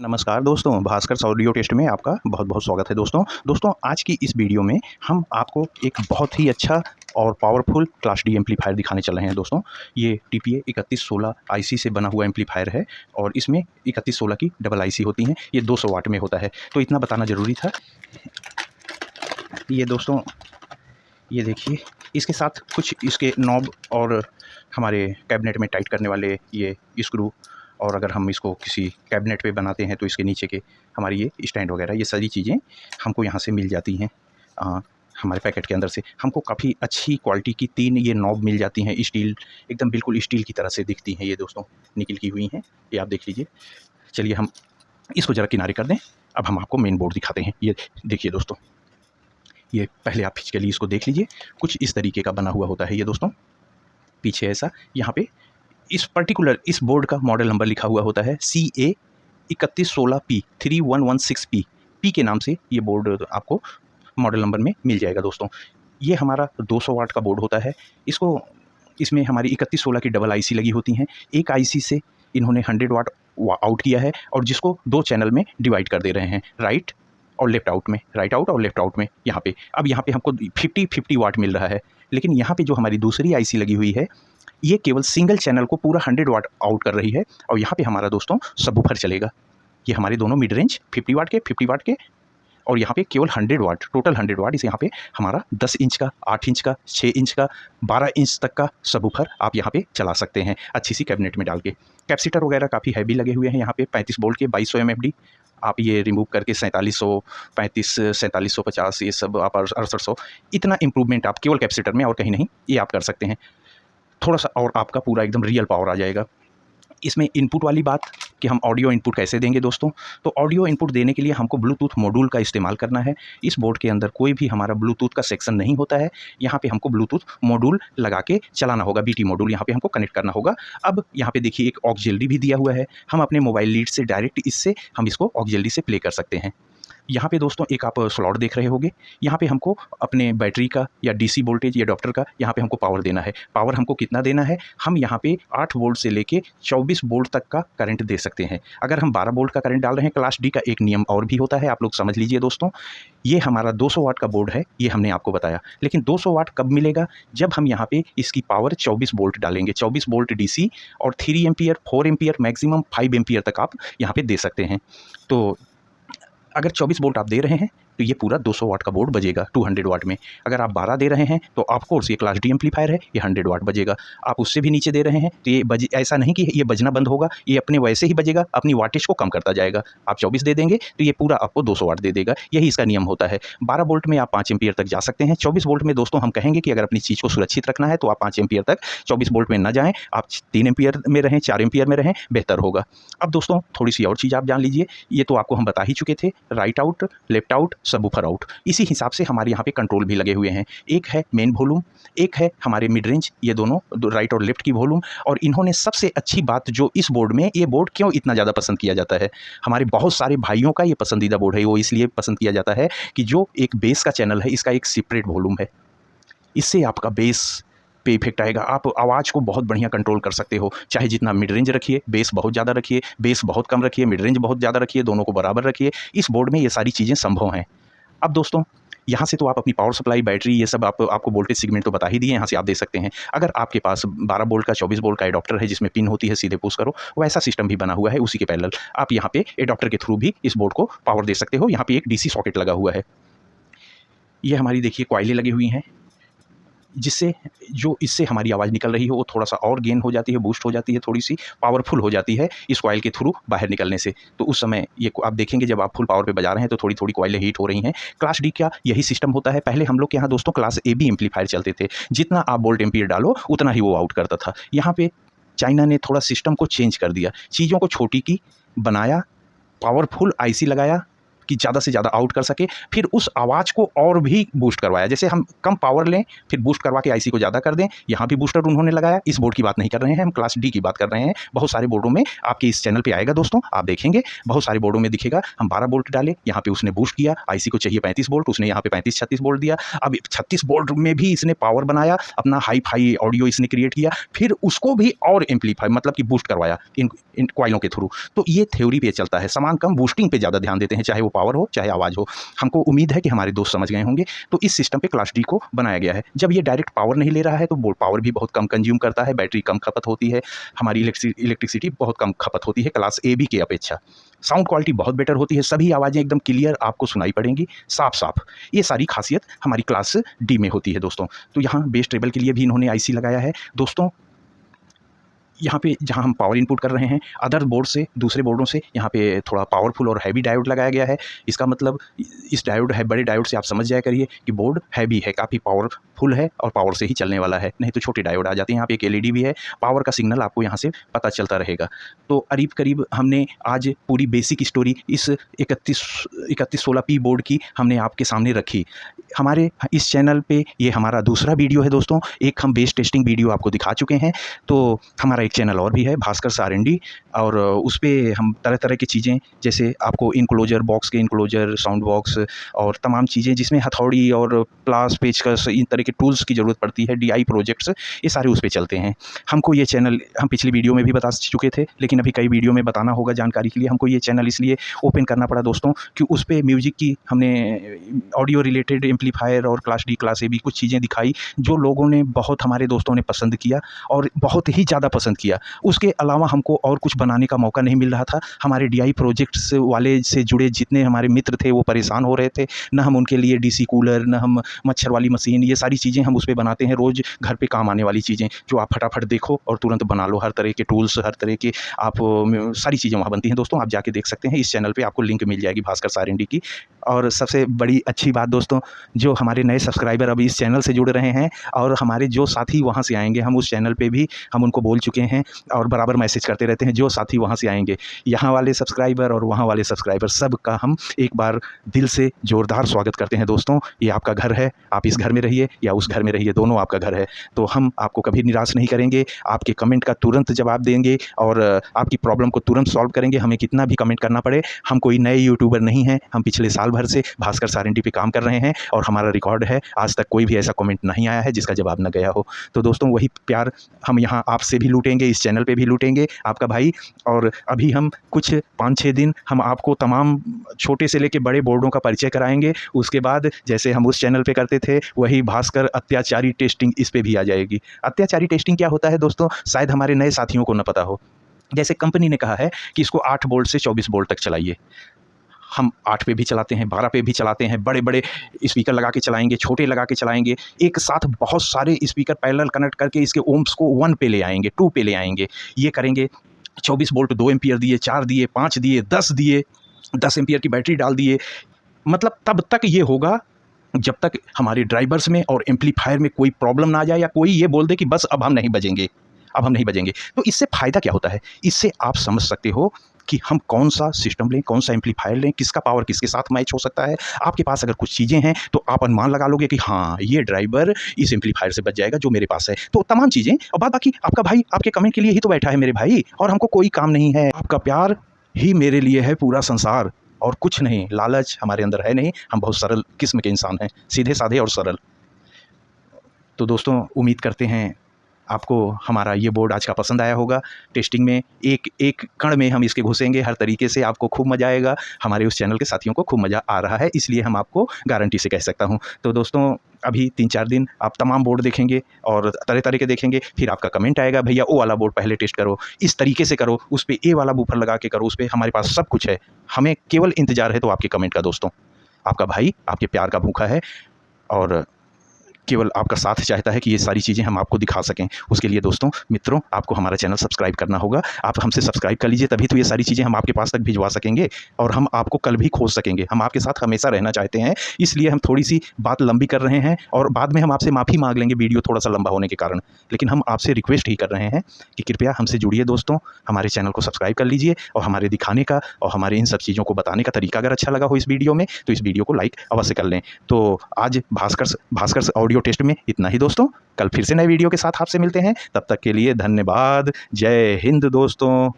नमस्कार दोस्तों, Bhaskar audio test में आपका बहुत-बहुत स्वागत है दोस्तों। दोस्तों आज की इस वीडियो में हम आपको एक बहुत ही अच्छा और पावरफुल क्लास डी एम्पलीफायर दिखाने चल रहे हैं दोस्तों। ये टीपीए 3116 आईसी से बना हुआ एम्पलीफायर है और इसमें 3116 की डबल आईसी होती हैं। ये 200 वाट में होता है, तो इतना बताना ज़रूरी था। ये दोस्तों, ये देखिए, इसके साथ कुछ इसके नॉब और हमारे कैबिनेट में टाइट करने वाले ये स्क्रू, और अगर हम इसको किसी कैबिनेट पे बनाते हैं तो इसके नीचे के हमारी ये स्टैंड वगैरह, ये सारी चीज़ें हमको यहाँ से मिल जाती हैं। हमारे पैकेट के अंदर से हमको काफ़ी अच्छी क्वालिटी की 3 ये नॉब मिल जाती हैं, स्टील, एकदम बिल्कुल स्टील की तरह से दिखती हैं ये दोस्तों, निकल की हुई हैं। ये आप देख लीजिए। चलिए हम इसको ज़रा किनारे कर दें। अब हम आपको मेन बोर्ड दिखाते हैं। ये देखिए दोस्तों, ये पहले आप फिजिकली इसको देख लीजिए। कुछ इस तरीके का बना हुआ होता है ये दोस्तों। पीछे ऐसा, यहाँ पे इस पर्टिकुलर इस बोर्ड का मॉडल नंबर लिखा हुआ होता है CA 3116P 3116P। पी के नाम से ये बोर्ड आपको मॉडल नंबर में मिल जाएगा दोस्तों। ये हमारा 200 वाट का बोर्ड होता है। इसमें हमारी 3116 की डबल आईसी लगी होती हैं। एक आईसी से इन्होंने 100 वाट आउट किया है और जिसको 2 चैनल में डिवाइड कर दे रहे हैं, राइट और लेफ्ट आउट में, राइट आउट और लेफ्ट आउट में। यहाँ पे अब यहाँ पे हमको 50-50 वाट मिल रहा है। लेकिन यहाँ पे जो हमारी दूसरी आईसी लगी हुई है, ये केवल सिंगल चैनल को पूरा 100 वाट आउट कर रही है और यहाँ पे हमारा दोस्तों सबवूफर चलेगा। ये हमारे दोनों मिड रेंज 50 वाट के, 50 वाट के, और यहाँ पे केवल 100 वाट, टोटल 100 वाट। इस यहाँ पे हमारा 10 इंच का, 8 इंच का, 6 इंच का, 12 इंच तक का सबवूफर आप यहाँ पे चला सकते हैं अच्छी सी कैबिनेट में डाल के। कैपेसिटर वगैरह काफ़ी हैवी लगे हुए हैं यहाँ पे, 35 वोल्ट के 2200 MFD। आप ये रिमूव करके 4735, 4750, ये सब आप 6800, इतना इंप्रूवमेंट आप केवल कैपेसिटर में और कहीं नहीं ये आप कर सकते हैं। थोड़ा सा और आपका पूरा एकदम रियल पावर आ जाएगा। इसमें इनपुट वाली बात कि हम ऑडियो इनपुट कैसे देंगे दोस्तों, तो ऑडियो इनपुट देने के लिए हमको ब्लूटूथ मॉड्यूल का इस्तेमाल करना है। इस बोर्ड के अंदर कोई भी हमारा ब्लूटूथ का सेक्शन नहीं होता है। यहाँ पे हमको ब्लूटूथ मॉड्यूल लगा के चलाना होगा, बीटी मॉड्यूल यहाँ पे हमको कनेक्ट करना होगा। अब यहाँ पे देखिए एक ऑक्सिलरी भी दिया हुआ है। हम अपने मोबाइल लीड से डायरेक्ट इससे हम इसको ऑक्सिलरी से प्ले कर सकते हैं। यहाँ पे दोस्तों एक आप स्लॉट देख रहे होंगे, यहाँ पे हमको अपने बैटरी का या डीसी वोल्टेज या अडॉप्टर का यहाँ पे हमको पावर देना है। पावर हमको कितना देना है, हम यहाँ पे 8 वोल्ट से लेके 24 वोल्ट तक का करंट दे सकते हैं। अगर हम 12 वोल्ट का करंट डाल रहे हैं, क्लास डी का एक नियम और भी होता है, आप लोग समझ लीजिए दोस्तों। ये हमारा 200 वाट का बोर्ड है, ये हमने आपको बताया, लेकिन 200 वाट कब मिलेगा, जब हम यहाँ पे इसकी पावर 24 वोल्ट डालेंगे। 24 वोल्ट डीसी और 3 एम्पियर, 4 एम्पियर, मैक्सिमम 5 एम्पियर तक आप यहाँ पे दे सकते हैं। तो अगर 24 वोल्ट आप दे रहे हैं तो ये पूरा 200 वाट का बोर्ड बजेगा 200 वाट में। अगर आप 12 दे रहे हैं तो ऑफ कोर्स ये क्लास डी एम्पलीफायर है, ये 100 वाट बजेगा। आप उससे भी नीचे दे रहे हैं तो ये ऐसा नहीं कि ये बजना बंद होगा, ये अपने वैसे ही बजेगा, अपनी वाटेज को कम करता जाएगा। आप 24 दे देंगे तो ये पूरा आपको 200 वाट दे देगा, यही इसका नियम होता है। 12 वोल्ट में आप 5 एम्पियर तक जा सकते हैं। 24 वोल्ट में दोस्तों हम कहेंगे कि अगर अपनी चीज़ को सुरक्षित रखना है तो आप 5 एम्पियर तक, 24 वोल्ट में ना जाएँ, आप 3 एम्पियर में रहें, 4 एम्पियर में रहें, बेहतर होगा। अब दोस्तों थोड़ी सी और चीज़ आप जान लीजिए, ये तो आपको हम बता ही चुके थे, right out, left out, subwoofer out. इसी हिसाब से हमारे यहाँ पे कंट्रोल भी लगे हुए हैं। एक है मेन वॉल्यूम, एक है हमारे मिड रेंज, ये दोनों राइट और लेफ्ट की वॉल्यूम। और इन्होंने सबसे अच्छी बात जो इस बोर्ड में, ये बोर्ड क्यों इतना ज़्यादा पसंद किया जाता है, हमारे बहुत सारे भाइयों का ये पसंदीदा बोर्ड है। वो इसलिए पसंद किया जाता है कि जो एक बेस का चैनल है, इसका एक सेपरेट वॉल्यूम है। इससे आपका बेस पे इफेक्ट आएगा, आप आवाज़ को बहुत बढ़िया कंट्रोल कर सकते हो। चाहे जितना मिड रेंज रखिए, बेस बहुत ज़्यादा रखिए, बेस बहुत कम रखिए, मिड रेंज बहुत ज़्यादा रखिए, दोनों को बराबर रखिए। इस बोर्ड में ये सारी चीज़ें संभव हैं। अब दोस्तों यहाँ से तो आप अपनी पावर सप्लाई, बैटरी, ये सब आपको वोल्टेज सेगमेंट तो बता ही दिए, यहाँ से आप दे सकते हैं। अगर आपके पास 12 वोल्ट का 24 वोल्ट का एडॉप्टर है जिसमें पिन होती है, सीधे पुश करो, वैसा सिस्टम भी बना हुआ है। उसी के पैरेलल आप यहाँ पे एडॉप्टर के थ्रू भी इस बोर्ड को पावर दे सकते हो। यहाँ पे एक डीसी सॉकेट लगा हुआ है। ये हमारी देखिए कॉइलें लगी हुई हैं, जिससे जो इससे हमारी आवाज़ निकल रही है वो थोड़ा सा और गेन हो जाती है, बूस्ट हो जाती है, थोड़ी सी पावरफुल हो जाती है इस कॉइल के थ्रू बाहर निकलने से। तो उस समय ये आप देखेंगे जब आप फुल पावर पे बजा रहे हैं तो थोड़ी थोड़ी कॉइलें हीट हो रही हैं। क्लास डी का यही सिस्टम होता है। पहले हम लोग के यहाँ दोस्तों क्लास ए बी एम्पलीफायर चलते थे, जितना आप वोल्ट एम्पियर डालो उतना ही वो आउट करता था। यहाँ पे चाइना ने थोड़ा सिस्टम को चेंज कर दिया, चीज़ों को छोटी की बनाया, पावरफुल आईसी लगाया, कि ज़्यादा से ज़्यादा आउट कर सके। फिर उस आवाज़ को और भी बूस्ट करवाया, जैसे हम कम पावर लें फिर बूस्ट करवा के आईसी को ज़्यादा कर दें। यहाँ भी बूस्टर उन्होंने लगाया। इस बोर्ड की बात नहीं कर रहे हैं हम, क्लास डी की बात कर रहे हैं। बहुत सारे बोर्डों में आपके इस चैनल पे आएगा दोस्तों, आप देखेंगे बहुत सारे बोर्डों में दिखेगा। हम 12 वोल्ट डाले, यहाँ पे उसने बूस्ट किया। आईसी को चाहिए 35 वोल्ट, उसने यहाँ पे 35-36 वोल्ट दिया। अब 36 वोल्ट में भी इसने पावर बनाया, अपना हाई फाई ऑडियो इसने क्रिएट किया, फिर उसको भी और एम्पलीफाई मतलब कि बूस्ट करवाया इन कॉइलों के थ्रू। तो ये थ्योरी पे चलता है, सामान कम बूस्टिंग पे ज़्यादा ध्यान देते हैं, चाहे वो पावर हो चाहे आवाज़ हो। हमको उम्मीद है कि हमारे दोस्त समझ गए होंगे। तो इस सिस्टम पे क्लास डी को बनाया गया है। जब ये डायरेक्ट पावर नहीं ले रहा है तो बोर्ड पावर भी बहुत कम कंज्यूम करता है, बैटरी कम खपत होती है, हमारी इलेक्ट्रिसिटी बहुत कम खपत होती है क्लास ए बी की अपेक्षा। साउंड क्वालिटी बहुत बेटर होती है, सभी आवाज़ें एकदम क्लियर आपको सुनाई पड़ेंगी, साफ साफ। ये सारी खासियत हमारी क्लास डी में होती है दोस्तों। तो यहाँ बेस ट्रेबल के लिए भी इन्होंने आईसी लगाया है दोस्तों। यहाँ पे जहाँ हम पावर इनपुट कर रहे हैं अदर बोर्ड से, दूसरे बोर्डों से, यहाँ पे थोड़ा पावरफुल और हैवी डायोड लगाया गया है। इसका मतलब इस डायोड है, बड़े डायोड से आप समझ जाया करिए कि बोर्ड हैवी है, काफ़ी पावरफुल है और पावर से ही चलने वाला है, नहीं तो छोटे डायोड आ जाते हैं। यहाँ पे एक एलईडी भी है, पावर का सिग्नल आपको यहाँ से पता चलता रहेगा। तो करीब करीब हमने आज पूरी बेसिक स्टोरी इस 3116P बोर्ड की हमने आपके सामने रखी। हमारे इस चैनल पे ये हमारा दूसरा वीडियो है दोस्तों। एक हम बेस टेस्टिंग वीडियो आपको दिखा चुके हैं, तो हमारा एक चैनल और भी है भास्कर आर&डी, और उस पर हम तरह तरह की चीज़ें, जैसे आपको इनक्लोजर, बॉक्स के इनक्लोजर, साउंड बॉक्स और तमाम चीज़ें जिसमें हथौड़ी और प्लास, पेचकस, इन तरह के टूल्स की ज़रूरत पड़ती है, DI प्रोजेक्ट्स, ये सारे उस पर चलते हैं। हमको ये चैनल हम पिछली वीडियो में भी बता चुके थे, लेकिन अभी कई वीडियो में बताना होगा जानकारी के लिए। हमको ये चैनल इसलिए ओपन करना पड़ा दोस्तों कि उस पर म्यूज़िक की हमने ऑडियो रिलेटेड एम्पलीफायर और क्लास डी, क्लास ए भी कुछ चीज़ें दिखाई जो लोगों ने, बहुत हमारे दोस्तों ने पसंद किया और बहुत ही ज़्यादा पसंद किया। उसके अलावा हमको और कुछ बनाने का मौका नहीं मिल रहा था। हमारे DI प्रोजेक्ट्स वाले से जुड़े जितने हमारे मित्र थे वो परेशान हो रहे थे, न हम उनके लिए DC कूलर, न हम मच्छर वाली मशीन, ये सारी चीज़ें हम उस पर बनाते हैं, रोज़ घर पे काम आने वाली चीज़ें जो आप फटाफट देखो और तुरंत बना लो। हर तरह के टूल्स, हर तरह के आप सारी चीज़ें वहाँ बनती हैं दोस्तों, आप जाके देख सकते हैं। इस चैनल पर आपको लिंक मिल जाएगी भास्कर आर&डी की। और सबसे बड़ी अच्छी बात दोस्तों, जो हमारे नए सब्सक्राइबर अभी इस चैनल से जुड़ रहे हैं और हमारे जो साथी वहाँ से आएंगे, हम उस चैनल पे भी हम उनको बोल चुके हैं और बराबर मैसेज करते रहते हैं, जो साथी वहाँ से आएंगे, यहाँ वाले सब्सक्राइबर और वहाँ वाले सब्सक्राइबर, सब का हम एक बार दिल से ज़ोरदार स्वागत करते हैं दोस्तों। ये आपका घर है, आप इस घर में रहिए या उस घर में रहिए, दोनों आपका घर है। तो हम आपको कभी निराश नहीं करेंगे, आपके कमेंट का तुरंत जवाब देंगे और आपकी प्रॉब्लम को तुरंत सॉल्व करेंगे, हमें कितना भी कमेंट करना पड़े। हम कोई नए यूट्यूबर नहीं हैं, हम पिछले साल भर से भास्कर आर&डी पे काम कर रहे हैं और हमारा रिकॉर्ड है, आज तक कोई भी ऐसा कमेंट नहीं आया है जिसका जवाब न गया हो। तो दोस्तों वही प्यार हम यहाँ आपसे भी लूटेंगे, इस चैनल पे भी लूटेंगे, आपका भाई। और अभी हम कुछ 5-6 दिन हम आपको तमाम छोटे से लेके बड़े बोर्डों का परिचय कराएंगे। उसके बाद जैसे हम उस चैनल पे करते थे वही भास्कर अत्याचारी टेस्टिंग इस पे भी आ जाएगी। अत्याचारी टेस्टिंग क्या होता है दोस्तों, शायद हमारे नए साथियों को न पता हो। जैसे कंपनी ने कहा है कि इसको 8 वोल्ट से 24 वोल्ट तक चलाइए, हम 8 पे भी चलाते हैं, 12 पे भी चलाते हैं, बड़े बड़े स्पीकर लगा के चलाएंगे, छोटे लगा के चलाएंगे, एक साथ बहुत सारे स्पीकर पैरेलल कनेक्ट करके इसके ओम्स को 1 पे ले आएंगे, 2 पे ले आएंगे। ये करेंगे 24 वोल्ट, 2 एम्पियर दिए, 4 दिए, 5 दिए, 10 एम्पियर की बैटरी डाल दिए। मतलब तब तक ये होगा जब तक हमारे ड्राइवर्स में और एम्पलीफायर में कोई प्रॉब्लम ना आ जाए या कोई ये बोल दे कि बस अब हम नहीं बजेंगे, अब हम नहीं बजेंगे। तो इससे फ़ायदा क्या होता है, इससे आप समझ सकते हो कि हम कौन सा सिस्टम लें, कौन सा एम्पलीफायर लें, किसका पावर किसके साथ मैच हो सकता है। आपके पास अगर कुछ चीज़ें हैं तो आप अनुमान लगा लोगे कि हाँ ये ड्राइवर इस एम्पलीफायर से बच जाएगा जो मेरे पास है। तो तमाम चीज़ें, और बाद बाकी आपका भाई आपके कमेंट के लिए ही तो बैठा है मेरे भाई, और हमको कोई काम नहीं है, आपका प्यार ही मेरे लिए है पूरा संसार और कुछ नहीं। लालच हमारे अंदर है नहीं, हम बहुत सरल किस्म के इंसान हैं, सीधे साधे और सरल। तो दोस्तों उम्मीद करते हैं आपको हमारा ये बोर्ड आज का पसंद आया होगा। टेस्टिंग में एक एक कण में हम इसके घुसेंगे, हर तरीके से आपको खूब मज़ा आएगा। हमारे उस चैनल के साथियों को खूब मज़ा आ रहा है, इसलिए हम आपको गारंटी से कह सकता हूँ। तो दोस्तों अभी 3-4 दिन आप तमाम बोर्ड देखेंगे और तरह तरह के देखेंगे, फिर आपका कमेंट आएगा भैया वो वाला बोर्ड पहले टेस्ट करो, इस तरीके से करो, उस पर ए वाला बूफर लगा के करो, उस पर हमारे पास सब कुछ है। हमें केवल इंतज़ार है तो आपके कमेंट का दोस्तों। आपका भाई आपके प्यार का भूखा है और केवल आपका साथ चाहता है कि ये सारी चीज़ें हम आपको दिखा सकें। उसके लिए दोस्तों मित्रों आपको हमारा चैनल सब्सक्राइब करना होगा। आप हमसे सब्सक्राइब कर लीजिए, तभी तो ये सारी चीज़ें हम आपके पास तक भिजवा सकेंगे और हम आपको कल भी खोज सकेंगे। हम आपके साथ हमेशा रहना चाहते हैं, इसलिए हम थोड़ी-सी बात लंबी कर रहे हैं और बाद में हम आपसे माफ़ी माँग लेंगे वीडियो थोड़ा-सा लंबा होने के कारण। लेकिन हम आपसे रिक्वेस्ट ही कर रहे हैं कि कृपया हमसे जुड़िए दोस्तों, हमारे चैनल को सब्सक्राइब कर लीजिए और हमारे दिखाने का और हमारे इन सब चीज़ों को बताने का तरीका अगर अच्छा लगा हो इस वीडियो में, तो इस वीडियो को लाइक अवश्य कर लें। तो आज भास्कर ऑडियो टेस्ट में इतना ही दोस्तों। कल फिर से नए वीडियो के साथ आपसे मिलते हैं, तब तक के लिए धन्यवाद। जय हिंद दोस्तों।